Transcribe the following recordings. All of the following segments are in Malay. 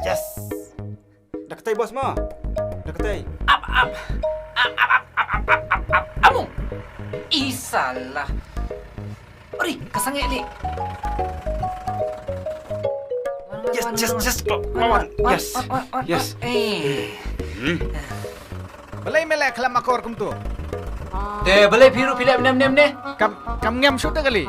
Yes. Dah ketai bos mah. Dah ketai. Among. Isalah. Ori, kasangit li. Yes. Lawan. Yes. Balai melek kelam akor kum tu. Boleh biru pilih nem ne. Kam ngam shoot kali.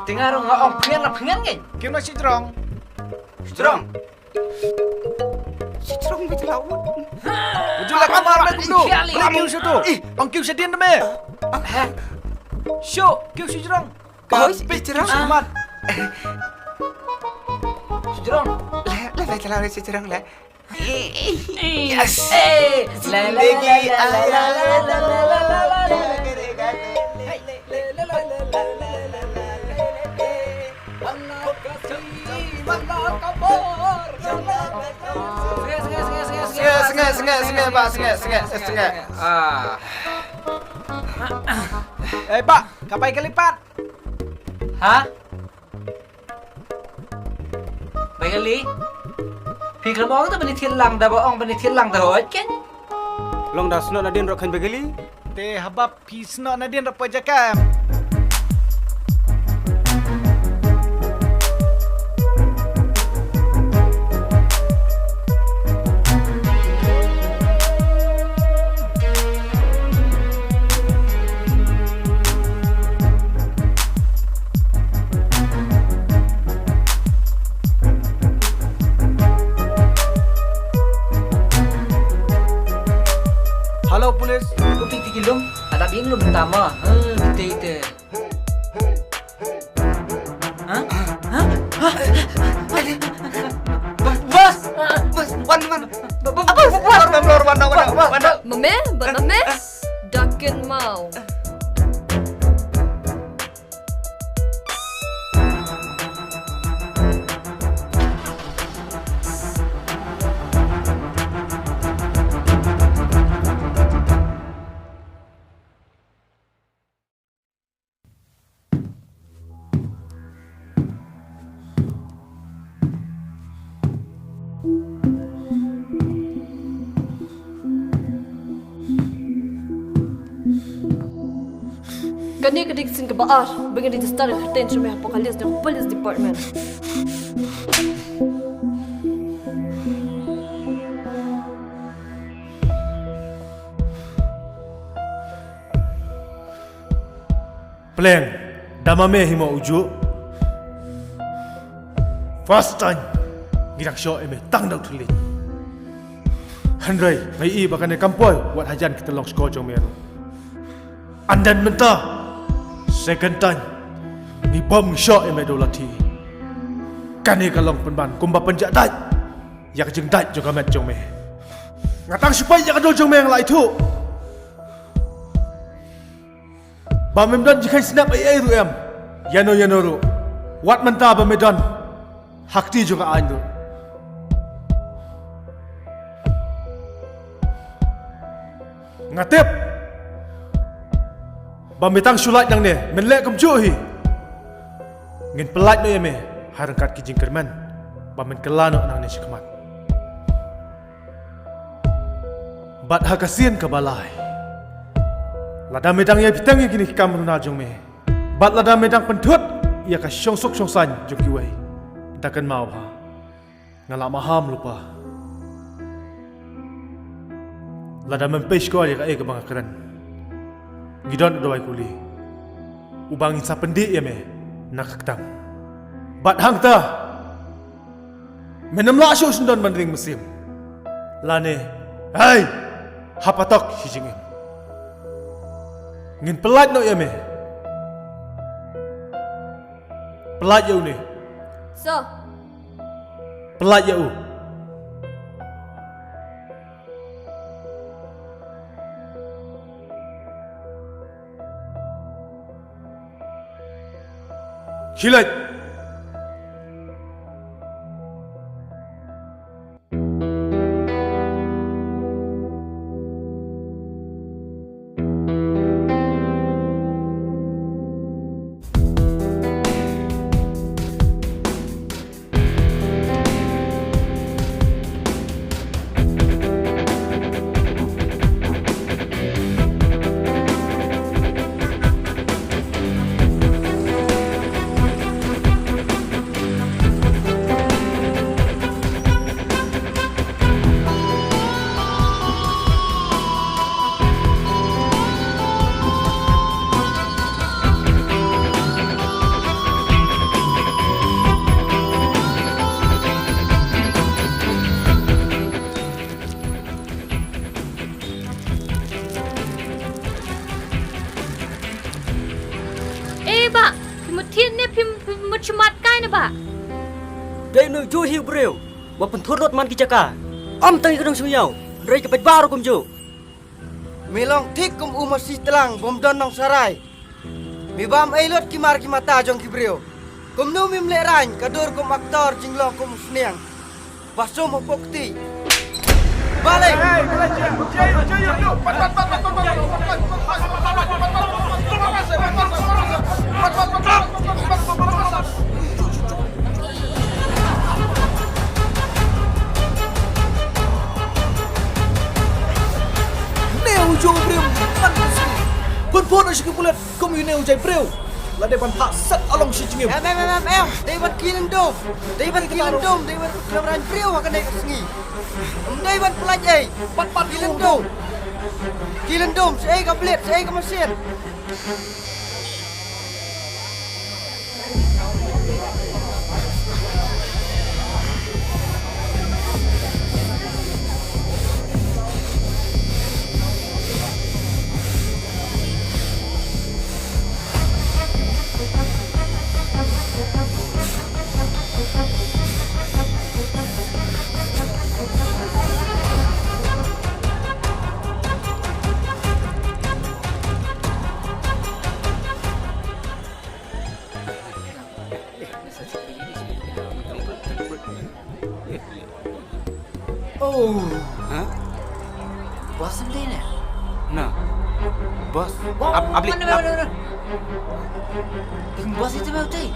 Dengar ngong pengen kan? Kim na si Drong. Strong. Si Strong macam lawan. Ujula kamar na kum tu. Kali. Balai kim shoot tu. Ong kim sedin na me. Show kim si Drong. Kau si Strong. Sumat. Jurong. Lah macam lawan si Strong lah. Yes. La la Sengai, Pak. Sengai. Pak, kapai kelipat. Hah? Baikali. Pikir mau tu bani tilang dah bohong bani tilang dah hot kan? Long dah senok nadin rokkan begali. Te habab pisno na din rapa jakam. Halo polis. Tu pikir lom. Ada bing lom pertama. Kita. Hah? Bos. Wan. Mame, mame, dakin mau. Kani kedik sin kebaar, bagi di start attention me apokalis ng police department. Pleng, damame himo uju. First time, gidak show eme tang daw tulit. Handrai, may i bakan kampoy, wat hajan kita long score jong meru. Andan mentah, second time, ni bom show eme dolati. Kani kalong penban, kumba penjak dai, yak jeng dai juga met jong me. Ngatang supaya yak adol jong me yang lai tu. Bamemdan jika snap ai ru em. Yano ru. Wat mentah bamemdan. Hakti juga ando. Ngatep. Bametang sulat yang ne menlek kemjuhi. Ngin pelat no eme harangkat ki jingkerman. Bamen kelano nang ne sikmat. Bat hakasin ke balai. Lada medang ia bitang ia kini kam runa jong me. Bat lada medang pentut ia ka syong san jong kiwai. Takkan mau ha. Ngalak maham lupa. Lada mempes ko ia ka ke bang keren. Gidon doai kuli. Ubang insa pendik ia me nak ketang. Bat hang ta. Menem la syong sundon mandring musim. Lane. Hai. Hapatok hijingin. Ngin pelat no ya me. Pelat ya ni. So, Pelat ya u. Hilat. Breu, wapun turut man kijaka. Om tangi kedong suyau, dari kepet baru kumju. Milong tik kum masih telang bom donong sarai. Mibam ailot kimar kimata jong kibreo. Kum no mim lerang kadur kum aktor jinglong kum sniang. Basum pokti. Balik. Neo jo Breu. Pun asyik pulat kum neo jai Breu. La depan pak set along si jingim. Dewan kilendom. Dewan kelaran breo akan naik sengi. Dewan pelajai. Pat kilendom. Kilendom saya kablet, saya ke mesin. Oh, Hah? Bos sendiri ni. Nah. Bos. Abli. Mana. Bos itu mau teh.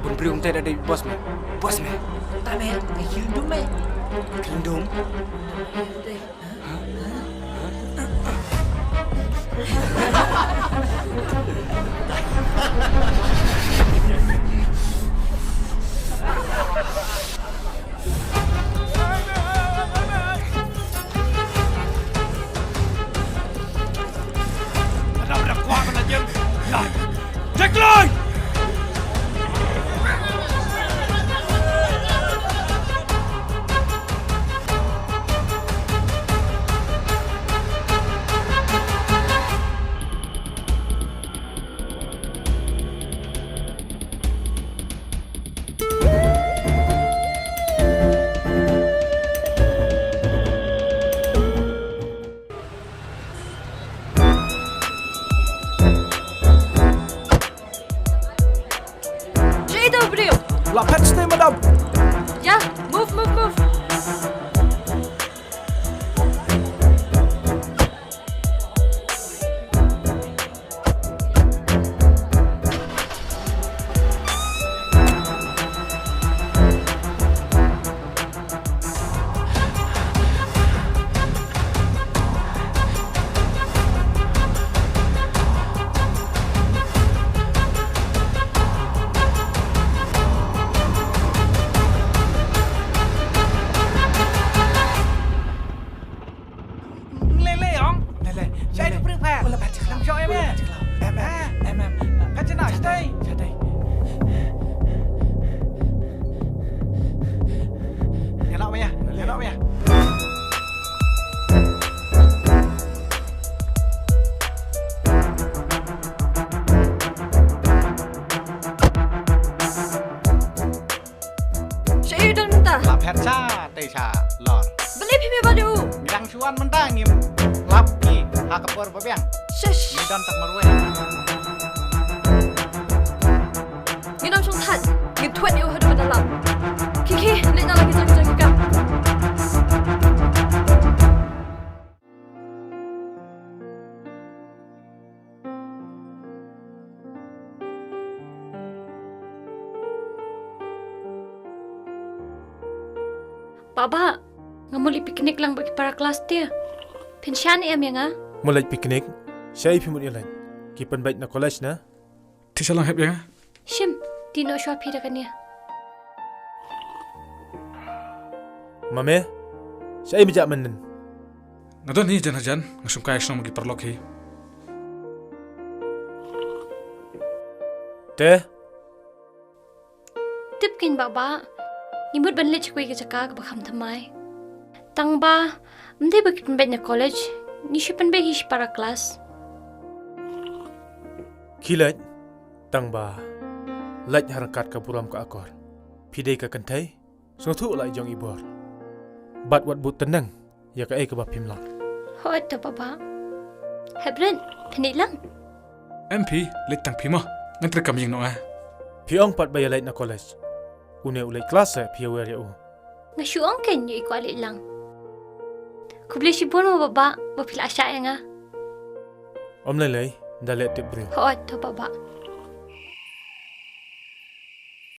Bun Breu teh ada bos mah. Bos mah. Tak meh, kilendum meh. Kilendom. Jack Lloyd! Jada Breu. la pet stay madam. Ya, move. Lele ong. Lele. Saya tu Breu pa. Bola pet lang show em. Em. Pet na stay. Stay. Nyalak ya. Saya dan mentah. La pet cha lor. Beli pimi badu. Yang cuan mentang ngim lapi hakapor pabiang. Shush. Ni dan tak marwe. Nginam sung tan. Ngituat ni uhadu dalam. Kiki, nak lagi jaga kau. Baba, ngamuli piknik lang bagi para kelas dia. Pensian em yang ah. Mulai piknik, saya pimut ilan. Kipan baik na college na. Tisha lang hep ya. Shim, di no shop hira kanya. Mame, saya bijak menen. Nadon ni jan hajan, ngasum kaya sno magi perlok hi. Teh, Tipkin baba, nimut banlit cakwe ke cakak bakam thamai. Tang ba, mde bakit mbed na college, ni shipan be hish para kelas. kilat, tang ba, laj harakat ka buram ka akor. Pidei ka kantai, so thu lai jong ibor. Bat wat but tenang, ya ka ke ba phim lang. Hoi to baba. Hebren, penit lang. MP, late tang pima. Ngantre kam jing no ah. Piong pat ba ya late na college. Une ulai kelas pia wer ya u. Ngasuang ken yu ikualit lang. Kubli si bono baba, bapila asya nga. Om lelai, da let tip bro. Hoi to baba.